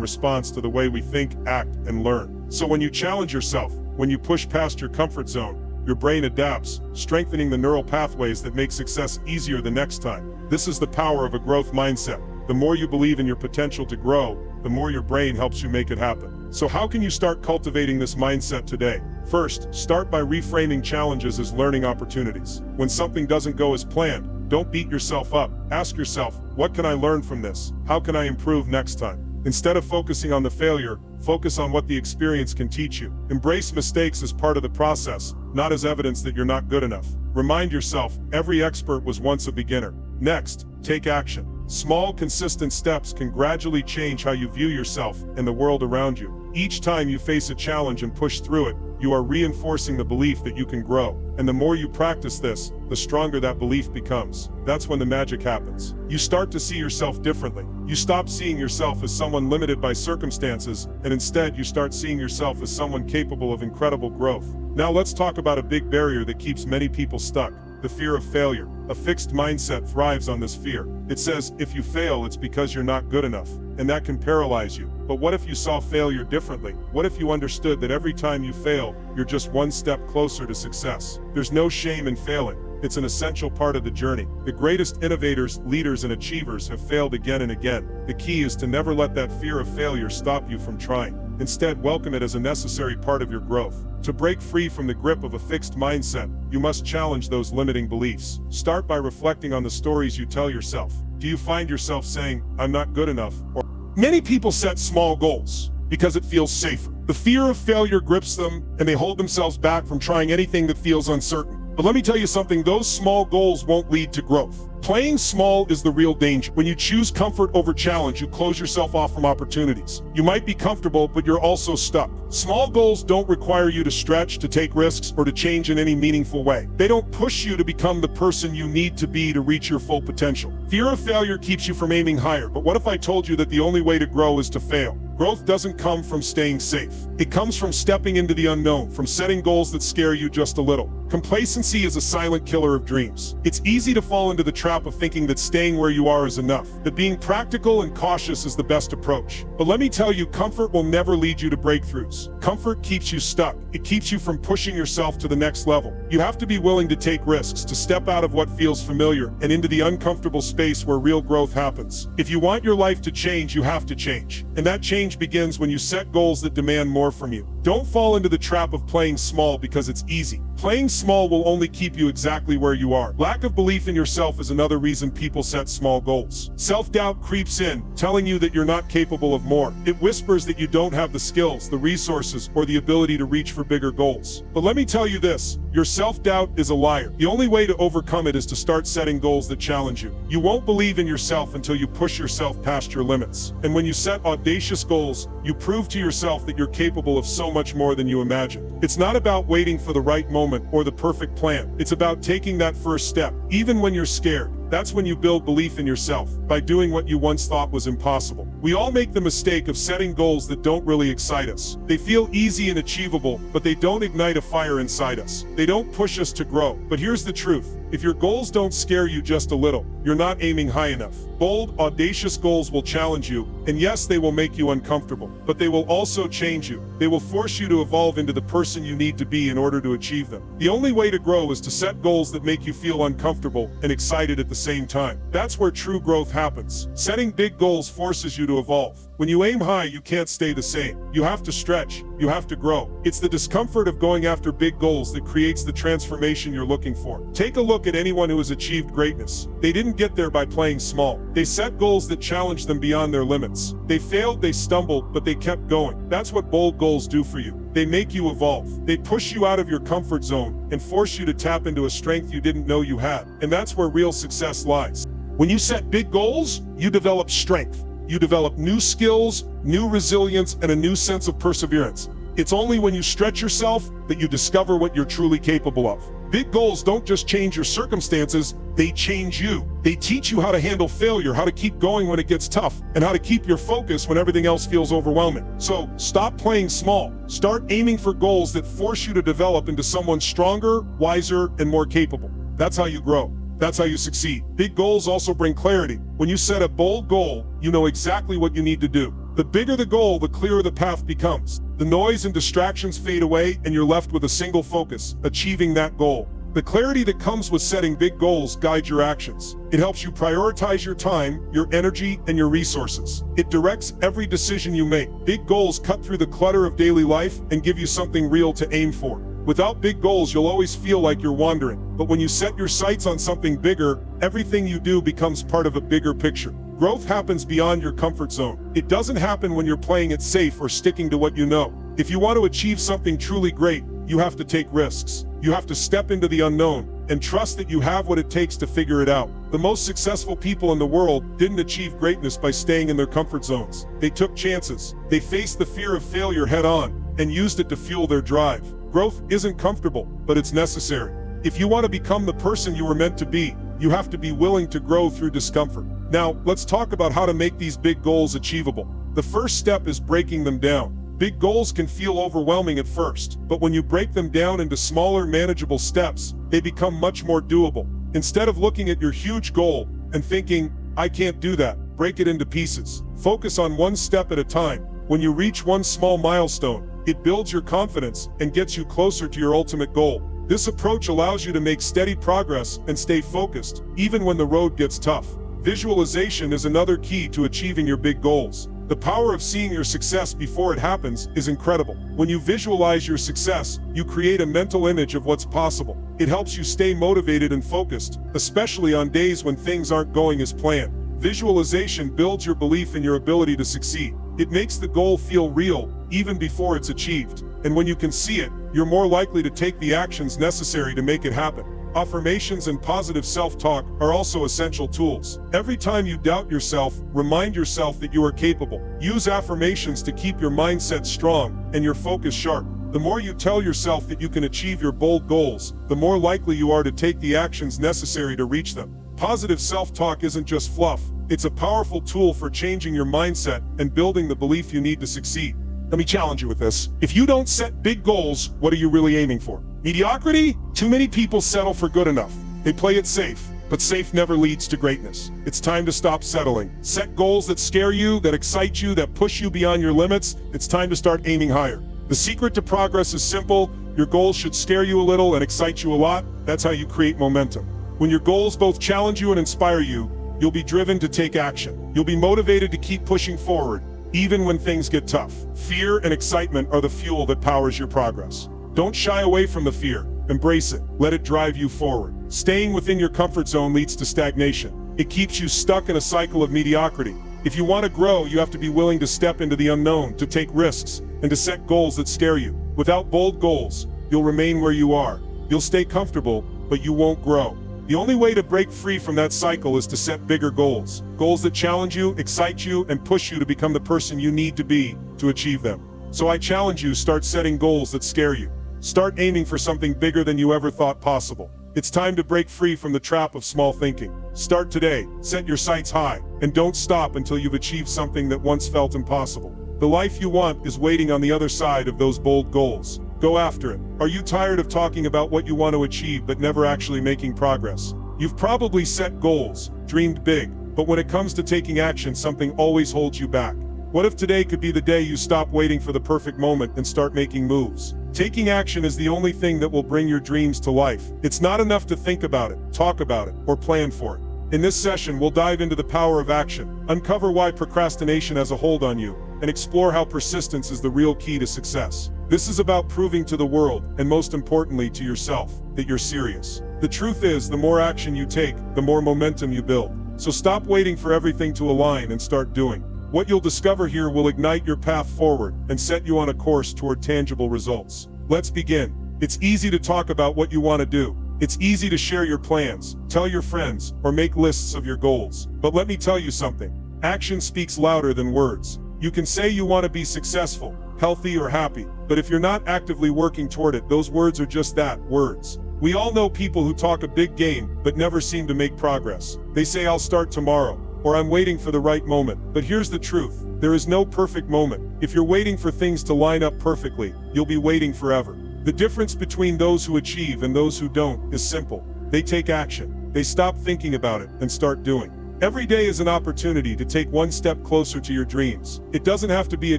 response to the way we think, act, and learn. So when you challenge yourself, when you push past your comfort zone, your brain adapts, strengthening the neural pathways that make success easier the next time. This is the power of a growth mindset. The more you believe in your potential to grow, the more your brain helps you make it happen. So how can you start cultivating this mindset today? First, start by reframing challenges as learning opportunities. When something doesn't go as planned, don't beat yourself up. Ask yourself, what can I learn from this? How can I improve next time? Instead of focusing on the failure, focus on what the experience can teach you. Embrace mistakes as part of the process, not as evidence that you're not good enough. Remind yourself, every expert was once a beginner. Next, take action. Small, consistent steps can gradually change how you view yourself and the world around you. Each time you face a challenge and push through it, you are reinforcing the belief that you can grow. And the more you practice this, the stronger that belief becomes. That's when the magic happens. You start to see yourself differently. You stop seeing yourself as someone limited by circumstances, and instead you start seeing yourself as someone capable of incredible growth. Now let's talk about a big barrier that keeps many people stuck: the fear of failure. A fixed mindset thrives on this fear. It says, if you fail, it's because you're not good enough, and that can paralyze you. But what if you saw failure differently? What if you understood that every time you fail, you're just one step closer to success? There's no shame in failing. It's an essential part of the journey. The greatest innovators, leaders, and achievers have failed again and again. The key is to never let that fear of failure stop you from trying. Instead, welcome it as a necessary part of your growth. To break free from the grip of a fixed mindset, you must challenge those limiting beliefs. Start by reflecting on the stories you tell yourself. Do you find yourself saying, "I'm not good enough"? Or many people set small goals because it feels safer. The fear of failure grips them, and they hold themselves back from trying anything that feels uncertain. But let me tell you something, those small goals won't lead to growth. Playing small is the real danger. When you choose comfort over challenge, you close yourself off from opportunities. You might be comfortable, but you're also stuck. Small goals don't require you to stretch, to take risks, or to change in any meaningful way. They don't push you to become the person you need to be to reach your full potential. Fear of failure keeps you from aiming higher, but what if I told you that the only way to grow is to fail? Growth doesn't come from staying safe. It comes from stepping into the unknown, from setting goals that scare you just a little. Complacency is a silent killer of dreams. It's easy to fall into the trap of thinking that staying where you are is enough, that being practical and cautious is the best approach. But let me tell you, comfort will never lead you to breakthroughs. Comfort keeps you stuck. It keeps you from pushing yourself to the next level. You have to be willing to take risks, to step out of what feels familiar and into the uncomfortable space where real growth happens. If you want your life to change, you have to change. And that change begins when you set goals that demand more from you. Don't fall into the trap of playing small because it's easy. Playing small will only keep you exactly where you are. Lack of belief in yourself is another reason people set small goals. Self-doubt creeps in, telling you that you're not capable of more. It whispers that you don't have the skills, the resources, or the ability to reach for bigger goals. But let me tell you this, your self-doubt is a liar. The only way to overcome it is to start setting goals that challenge you. You won't believe in yourself until you push yourself past your limits. And when you set audacious goals, you prove to yourself that you're capable of so much more than you imagined. It's not about waiting for the right moment or the perfect plan. It's about taking that first step, even when you're scared. That's when you build belief in yourself, by doing what you once thought was impossible. We all make the mistake of setting goals that don't really excite us. They feel easy and achievable, but they don't ignite a fire inside us. They don't push us to grow. But here's the truth. If your goals don't scare you just a little, you're not aiming high enough. Bold, audacious goals will challenge you, and yes, they will make you uncomfortable, but they will also change you. They will force you to evolve into the person you need to be in order to achieve them. The only way to grow is to set goals that make you feel uncomfortable and excited at the same time. That's where true growth happens. Setting big goals forces you to evolve. When you aim high, you can't stay the same. You have to stretch, you have to grow. It's the discomfort of going after big goals that creates the transformation you're looking for. Take a look at anyone who has achieved greatness. They didn't get there by playing small. They set goals that challenged them beyond their limits. They failed, they stumbled, but they kept going. That's what bold goals do for you. They make you evolve. They push you out of your comfort zone and force you to tap into a strength you didn't know you had. And that's where real success lies. When you set big goals, you develop strength. You develop new skills, new resilience, and a new sense of perseverance. It's only when you stretch yourself that you discover what you're truly capable of. Big goals don't just change your circumstances, they change you. They teach you how to handle failure, how to keep going when it gets tough, and how to keep your focus when everything else feels overwhelming. So stop playing small. Start aiming for goals that force you to develop into someone stronger, wiser, and more capable. That's how you grow. That's how you succeed. Big goals also bring clarity. When you set a bold goal, you know exactly what you need to do. The bigger the goal, the clearer the path becomes. The noise and distractions fade away, and you're left with a single focus, achieving that goal. The clarity that comes with setting big goals guides your actions. It helps you prioritize your time, your energy, and your resources. It directs every decision you make. Big goals cut through the clutter of daily life and give you something real to aim for. Without big goals, you'll always feel like you're wandering. But when you set your sights on something bigger, everything you do becomes part of a bigger picture. Growth happens beyond your comfort zone. It doesn't happen when you're playing it safe or sticking to what you know. If you want to achieve something truly great, you have to take risks. You have to step into the unknown and trust that you have what it takes to figure it out. The most successful people in the world didn't achieve greatness by staying in their comfort zones. They took chances. They faced the fear of failure head on and used it to fuel their drive. Growth isn't comfortable, but it's necessary. If you want to become the person you were meant to be, you have to be willing to grow through discomfort. Now, let's talk about how to make these big goals achievable. The first step is breaking them down. Big goals can feel overwhelming at first, but when you break them down into smaller, manageable steps, they become much more doable. Instead of looking at your huge goal and thinking, "I can't do that," break it into pieces. Focus on one step at a time. When you reach one small milestone, it builds your confidence and gets you closer to your ultimate goal. This approach allows you to make steady progress and stay focused, even when the road gets tough. Visualization is another key to achieving your big goals. The power of seeing your success before it happens is incredible. When you visualize your success, you create a mental image of what's possible. It helps you stay motivated and focused, especially on days when things aren't going as planned. Visualization builds your belief in your ability to succeed. It makes the goal feel real, even before it's achieved. And when you can see it, you're more likely to take the actions necessary to make it happen. Affirmations and positive self-talk are also essential tools. Every time you doubt yourself, remind yourself that you are capable. Use affirmations to keep your mindset strong and your focus sharp. The more you tell yourself that you can achieve your bold goals, the more likely you are to take the actions necessary to reach them. Positive self-talk isn't just fluff. It's a powerful tool for changing your mindset and building the belief you need to succeed. Let me challenge you with this. If you don't set big goals, what are you really aiming for? Mediocrity? Too many people settle for good enough. They play it safe, but safe never leads to greatness. It's time to stop settling. Set goals that scare you, that excite you, that push you beyond your limits. It's time to start aiming higher. The secret to progress is simple. Your goals should scare you a little and excite you a lot. That's how you create momentum. When your goals both challenge you and inspire you, you'll be driven to take action. You'll be motivated to keep pushing forward, even when things get tough. Fear and excitement are the fuel that powers your progress. Don't shy away from the fear. Embrace it. Let it drive you forward. Staying within your comfort zone leads to stagnation. It keeps you stuck in a cycle of mediocrity. If you want to grow, you have to be willing to step into the unknown, to take risks, and to set goals that scare you. Without bold goals, you'll remain where you are. You'll stay comfortable, but you won't grow. The only way to break free from that cycle is to set bigger goals. Goals that challenge you, excite you, and push you to become the person you need to be to achieve them. So I challenge you, start setting goals that scare you. Start aiming for something bigger than you ever thought possible. It's time to break free from the trap of small thinking. Start today, set your sights high, and don't stop until you've achieved something that once felt impossible. The life you want is waiting on the other side of those bold goals. Go after it. Are you tired of talking about what you want to achieve but never actually making progress? You've probably set goals, dreamed big, but when it comes to taking action, something always holds you back. What if today could be the day you stop waiting for the perfect moment and start making moves? Taking action is the only thing that will bring your dreams to life. It's not enough to think about it, talk about it, or plan for it. In this session, we'll dive into the power of action, uncover why procrastination has a hold on you, and explore how persistence is the real key to success. This is about proving to the world, and most importantly to yourself, that you're serious. The truth is, the more action you take, the more momentum you build. So stop waiting for everything to align and start doing. What you'll discover here will ignite your path forward and set you on a course toward tangible results. Let's begin. It's easy to talk about what you want to do. It's easy to share your plans, tell your friends, or make lists of your goals. But let me tell you something. Action speaks louder than words. You can say you want to be successful, healthy, or happy, but if you're not actively working toward it, those words are just that, words. We all know people who talk a big game, but never seem to make progress. They say, "I'll start tomorrow," or "I'm waiting for the right moment." But here's the truth. There is no perfect moment. If you're waiting for things to line up perfectly, you'll be waiting forever. The difference between those who achieve and those who don't is simple. They take action. They stop thinking about it and start doing. Every day is an opportunity to take one step closer to your dreams. It doesn't have to be a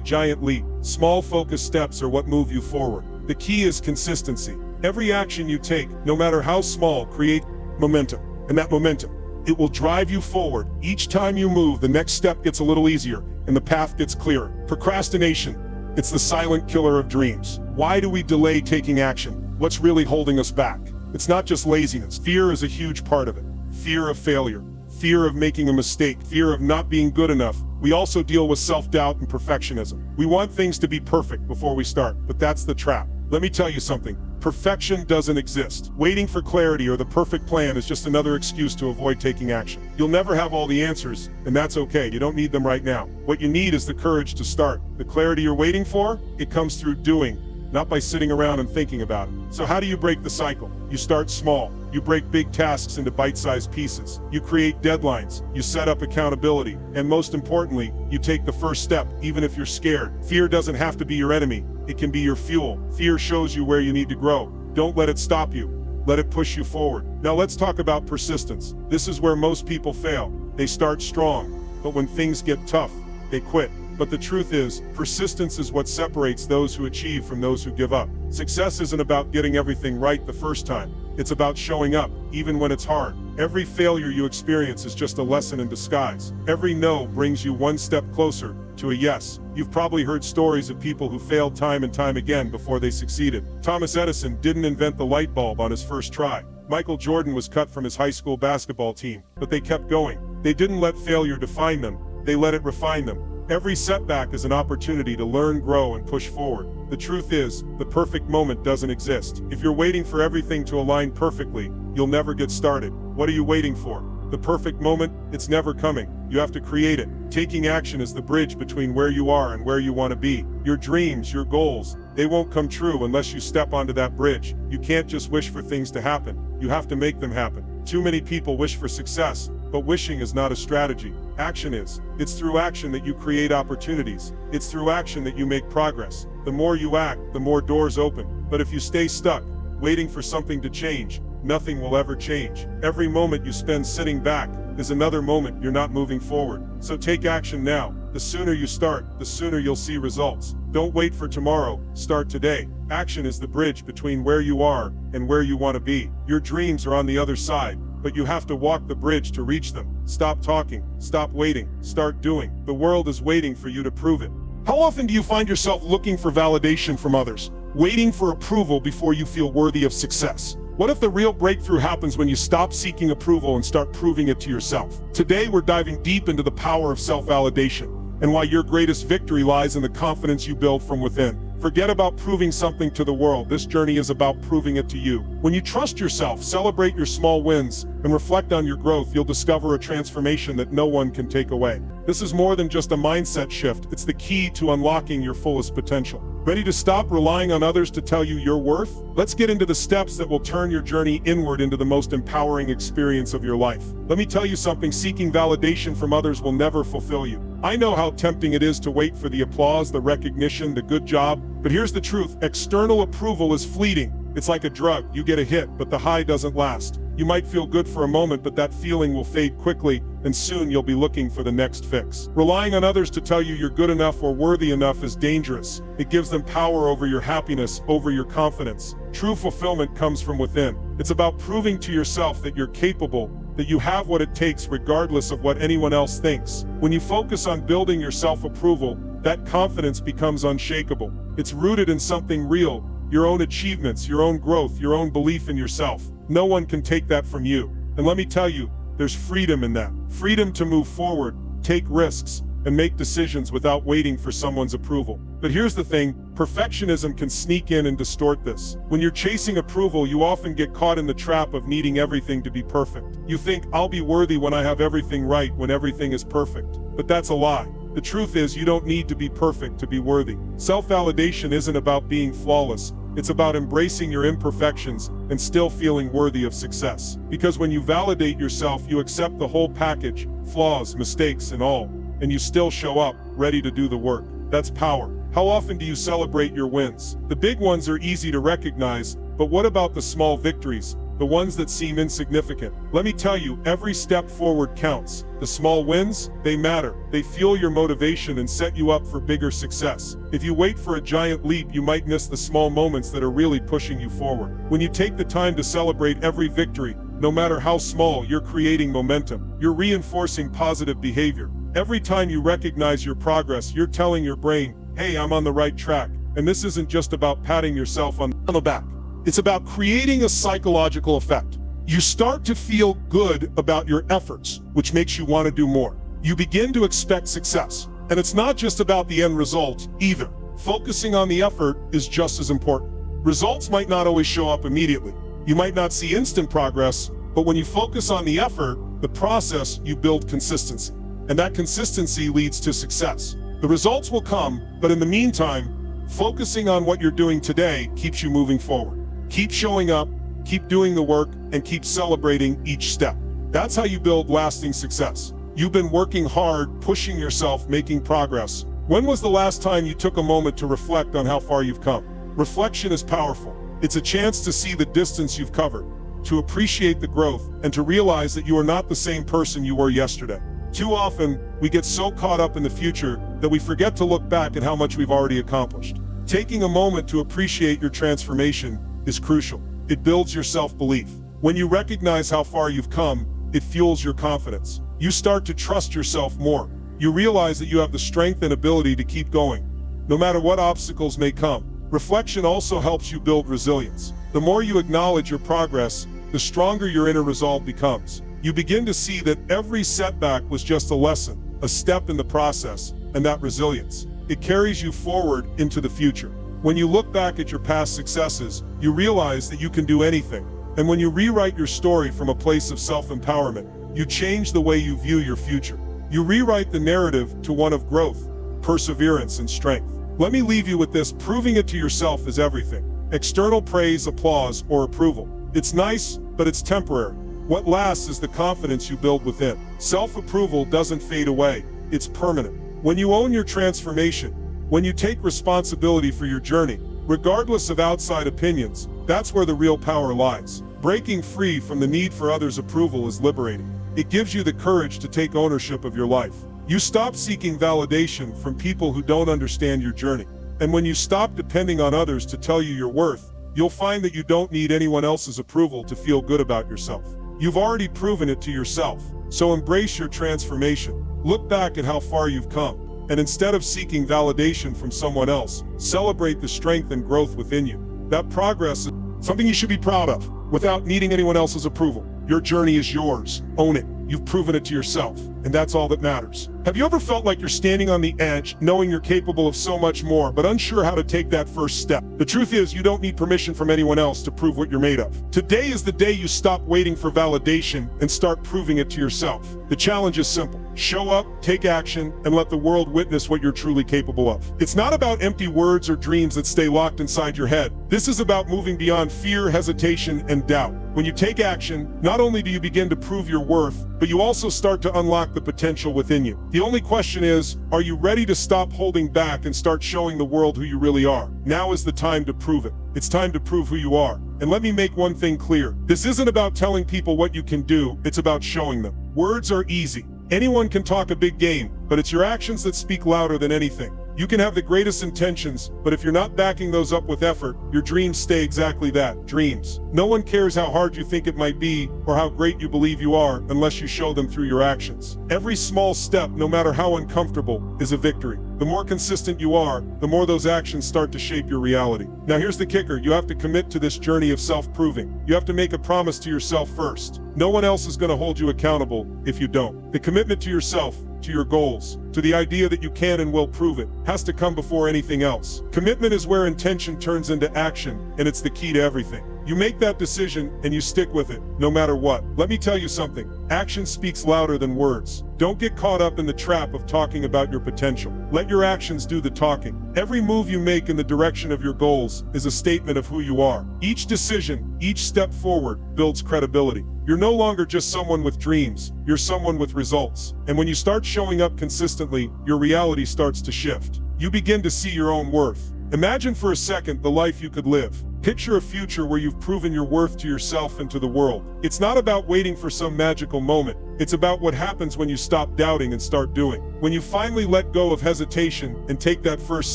giant leap. Small focused steps are what move you forward. The key is consistency. Every action you take, no matter how small, create momentum. And that momentum, it will drive you forward. Each time you move, the next step gets a little easier and the path gets clearer. Procrastination, it's the silent killer of dreams. Why do we delay taking action? What's really holding us back? It's not just laziness. Fear is a huge part of it. Fear of failure, fear of making a mistake, fear of not being good enough. We also deal with self-doubt and perfectionism. We want things to be perfect before we start, but that's the trap. Let me tell you something. Perfection doesn't exist. Waiting for clarity or the perfect plan is just another excuse to avoid taking action. You'll never have all the answers, and that's okay. You don't need them right now. What you need is the courage to start. The clarity you're waiting for, it comes through doing, not by sitting around and thinking about it. So how do you break the cycle? You start small. You break big tasks into bite-sized pieces. You create deadlines. You set up accountability. And most importantly, you take the first step, even if you're scared. Fear doesn't have to be your enemy. It can be your fuel. Fear shows you where you need to grow. Don't let it stop you. Let it push you forward. Now let's talk about persistence. This is where most people fail. They start strong, but when things get tough, they quit. But the truth is, persistence is what separates those who achieve from those who give up. Success isn't about getting everything right the first time. It's about showing up, even when it's hard. Every failure you experience is just a lesson in disguise. Every no brings you one step closer to a yes. You've probably heard stories of people who failed time and time again before they succeeded. Thomas Edison didn't invent the light bulb on his first try. Michael Jordan was cut from his high school basketball team, but they kept going. They didn't let failure define them, they let it refine them. Every setback is an opportunity to learn, grow, and push forward. The truth is, the perfect moment doesn't exist. If you're waiting for everything to align perfectly, you'll never get started. What are you waiting for? The perfect moment? It's never coming. You have to create it. Taking action is the bridge between where you are and where you want to be. Your dreams, your goals, they won't come true unless you step onto that bridge. You can't just wish for things to happen. You have to make them happen. Too many people wish for success, but wishing is not a strategy. Action is. It's through action that you create opportunities. It's through action that you make progress. The more you act, the more doors open. But if you stay stuck, waiting for something to change, nothing will ever change. Every moment you spend sitting back is another moment you're not moving forward. So take action now. The sooner you start, the sooner you'll see results. Don't wait for tomorrow, start today. Action is the bridge between where you are and where you want to be. Your dreams are on the other side, but you have to walk the bridge to reach them. Stop talking, stop waiting, start doing. The world is waiting for you to prove it. How often do you find yourself looking for validation from others, waiting for approval before you feel worthy of success? What if the real breakthrough happens when you stop seeking approval and start proving it to yourself? Today, we're diving deep into the power of self-validation and why your greatest victory lies in the confidence you build from within. Forget about proving something to the world. This journey is about proving it to you. When you trust yourself, celebrate your small wins, and reflect on your growth, you'll discover a transformation that no one can take away. This is more than just a mindset shift. It's the key to unlocking your fullest potential. Ready to stop relying on others to tell you your worth? Let's get into the steps that will turn your journey inward into the most empowering experience of your life. Let me tell you something, seeking validation from others will never fulfill you. I know how tempting it is to wait for the applause, the recognition, the good job, but here's the truth. External approval is fleeting. It's like a drug. You get a hit, but the high doesn't last. You might feel good for a moment, but that feeling will fade quickly, and soon you'll be looking for the next fix. Relying on others to tell you you're good enough or worthy enough is dangerous. It gives them power over your happiness, over your confidence. True fulfillment comes from within. It's about proving to yourself that you're capable, that you have what it takes regardless of what anyone else thinks. When you focus on building your self-approval, that confidence becomes unshakable. It's rooted in something real, your own achievements, your own growth, your own belief in yourself. No one can take that from you. And let me tell you, there's freedom in that. Freedom to move forward, take risks, and make decisions without waiting for someone's approval. But here's the thing, perfectionism can sneak in and distort this. When you're chasing approval, you often get caught in the trap of needing everything to be perfect. You think, I'll be worthy when I have everything right, when everything is perfect. But that's a lie. The truth is, you don't need to be perfect to be worthy. Self-validation isn't about being flawless. It's about embracing your imperfections and still feeling worthy of success. Because when you validate yourself, you accept the whole package, flaws, mistakes, and all, and you still show up, ready to do the work. That's power. How often do you celebrate your wins? The big ones are easy to recognize, but what about the small victories? The ones that seem insignificant? Let me tell you, every step forward counts. The small wins, they matter. They fuel your motivation and set you up for bigger success. If you wait for a giant leap, you might miss the small moments that are really pushing you forward. When you take the time to celebrate every victory, no matter how small, you're creating momentum. You're reinforcing positive behavior. Every time you recognize your progress, you're telling your brain, hey, I'm on the right track. And this isn't just about patting yourself on the back. It's about creating a psychological effect. You start to feel good about your efforts, which makes you want to do more. You begin to expect success. And it's not just about the end result either. Focusing on the effort is just as important. Results might not always show up immediately. You might not see instant progress, but when you focus on the effort, the process, you build consistency. And that consistency leads to success. The results will come, but in the meantime, focusing on what you're doing today keeps you moving forward. Keep showing up, keep doing the work, and keep celebrating each step. That's how you build lasting success. You've been working hard, pushing yourself, making progress. When was the last time you took a moment to reflect on how far you've come? Reflection is powerful. It's a chance to see the distance you've covered, to appreciate the growth, and to realize that you are not the same person you were yesterday. Too often, we get so caught up in the future that we forget to look back at how much we've already accomplished. Taking a moment to appreciate your transformation is crucial. It builds your self-belief. When you recognize how far you've come, it fuels your confidence. You start to trust yourself more. You realize that you have the strength and ability to keep going, no matter what obstacles may come. Reflection also helps you build resilience. The more you acknowledge your progress, the stronger your inner resolve becomes. You begin to see that every setback was just a lesson, a step in the process, and that resilience, it carries you forward into the future. When you look back at your past successes, you realize that you can do anything. And when you rewrite your story from a place of self-empowerment, you change the way you view your future. You rewrite the narrative to one of growth, perseverance, and strength. Let me leave you with this: proving it to yourself is everything. External praise, applause, or approval. It's nice, but it's temporary. What lasts is the confidence you build within. Self-approval doesn't fade away, it's permanent. When you own your transformation, when you take responsibility for your journey, regardless of outside opinions, that's where the real power lies. Breaking free from the need for others' approval is liberating. It gives you the courage to take ownership of your life. You stop seeking validation from people who don't understand your journey. And when you stop depending on others to tell you your worth, you'll find that you don't need anyone else's approval to feel good about yourself. You've already proven it to yourself. So embrace your transformation. Look back at how far you've come. And instead of seeking validation from someone else, celebrate the strength and growth within you. That progress is something you should be proud of, without needing anyone else's approval. Your journey is yours. Own it. You've proven it to yourself, and that's all that matters. Have you ever felt like you're standing on the edge, knowing you're capable of so much more, but unsure how to take that first step? The truth is, you don't need permission from anyone else to prove what you're made of. Today is the day you stop waiting for validation and start proving it to yourself. The challenge is simple. Show up, take action, and let the world witness what you're truly capable of. It's not about empty words or dreams that stay locked inside your head. This is about moving beyond fear, hesitation, and doubt. When you take action, not only do you begin to prove your worth, but you also start to unlock the potential within you. The only question is, are you ready to stop holding back and start showing the world who you really are? Now is the time to prove it. It's time to prove who you are. And let me make one thing clear. This isn't about telling people what you can do, it's about showing them. Words are easy. Anyone can talk a big game, but it's your actions that speak louder than anything. You can have the greatest intentions, but if you're not backing those up with effort, your dreams stay exactly that, dreams. No one cares how hard you think it might be or how great you believe you are unless you show them through your actions. Every small step, no matter how uncomfortable, is a victory. The more consistent you are, the more those actions start to shape your reality. Now here's the kicker. You have to commit to this journey of self-proving. You have to make a promise to yourself first. No one else is going to hold you accountable if you don't. The commitment to yourself, to your goals, to the idea that you can and will prove it, has to come before anything else. Commitment is where intention turns into action, and it's the key to everything. You make that decision and you stick with it, no matter what. Let me tell you something. Action speaks louder than words. Don't get caught up in the trap of talking about your potential. Let your actions do the talking. Every move you make in the direction of your goals is a statement of who you are. Each decision, each step forward builds credibility. You're no longer just someone with dreams, you're someone with results. And when you start showing up consistently, your reality starts to shift. You begin to see your own worth. Imagine for a second the life you could live. Picture a future where you've proven your worth to yourself and to the world. It's not about waiting for some magical moment. It's about what happens when you stop doubting and start doing. When you finally let go of hesitation and take that first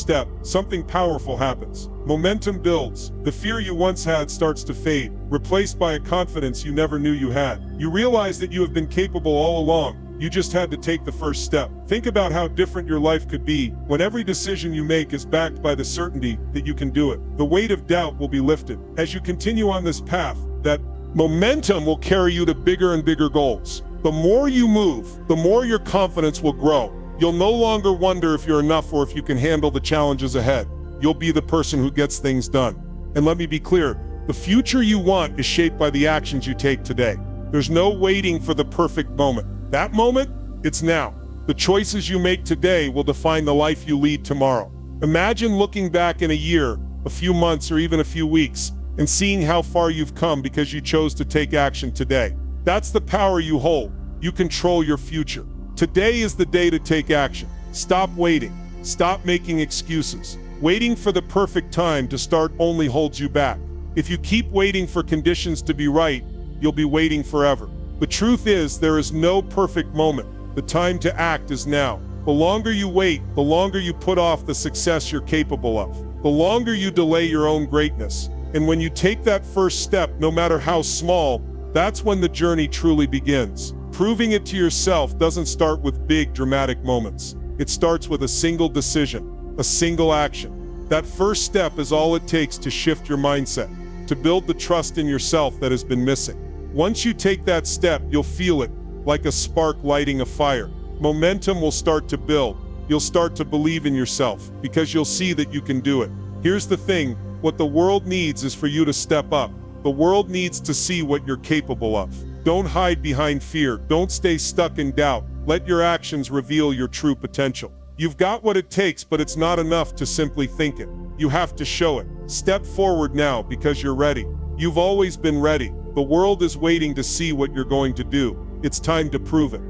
step, something powerful happens. Momentum builds. The fear you once had starts to fade, replaced by a confidence you never knew you had. You realize that you have been capable all along. You just had to take the first step. Think about how different your life could be when every decision you make is backed by the certainty that you can do it. The weight of doubt will be lifted. As you continue on this path, that momentum will carry you to bigger and bigger goals. The more you move, the more your confidence will grow. You'll no longer wonder if you're enough or if you can handle the challenges ahead. You'll be the person who gets things done. And let me be clear, the future you want is shaped by the actions you take today. There's no waiting for the perfect moment. That moment, it's now. The choices you make today will define the life you lead tomorrow. Imagine looking back in a year, a few months, or even a few weeks, and seeing how far you've come because you chose to take action today. That's the power you hold. You control your future. Today is the day to take action. Stop waiting. Stop making excuses. Waiting for the perfect time to start only holds you back. If you keep waiting for conditions to be right, you'll be waiting forever. The truth is, there is no perfect moment. The time to act is now. The longer you wait, the longer you put off the success you're capable of. The longer you delay your own greatness. And when you take that first step, no matter how small, That's when the journey truly begins. Proving it to yourself doesn't start with big dramatic moments. It starts with a single decision, a single action. That first step is all it takes to shift your mindset, to build the trust in yourself that has been missing. Once you take that step, you'll feel it, like a spark lighting a fire. Momentum will start to build. You'll start to believe in yourself, because you'll see that you can do it. Here's the thing, what the world needs is for you to step up. The world needs to see what you're capable of. Don't hide behind fear. Don't stay stuck in doubt. Let your actions reveal your true potential. You've got what it takes, but it's not enough to simply think it. You have to show it. Step forward now because you're ready. You've always been ready. The world is waiting to see what you're going to do. It's time to prove it.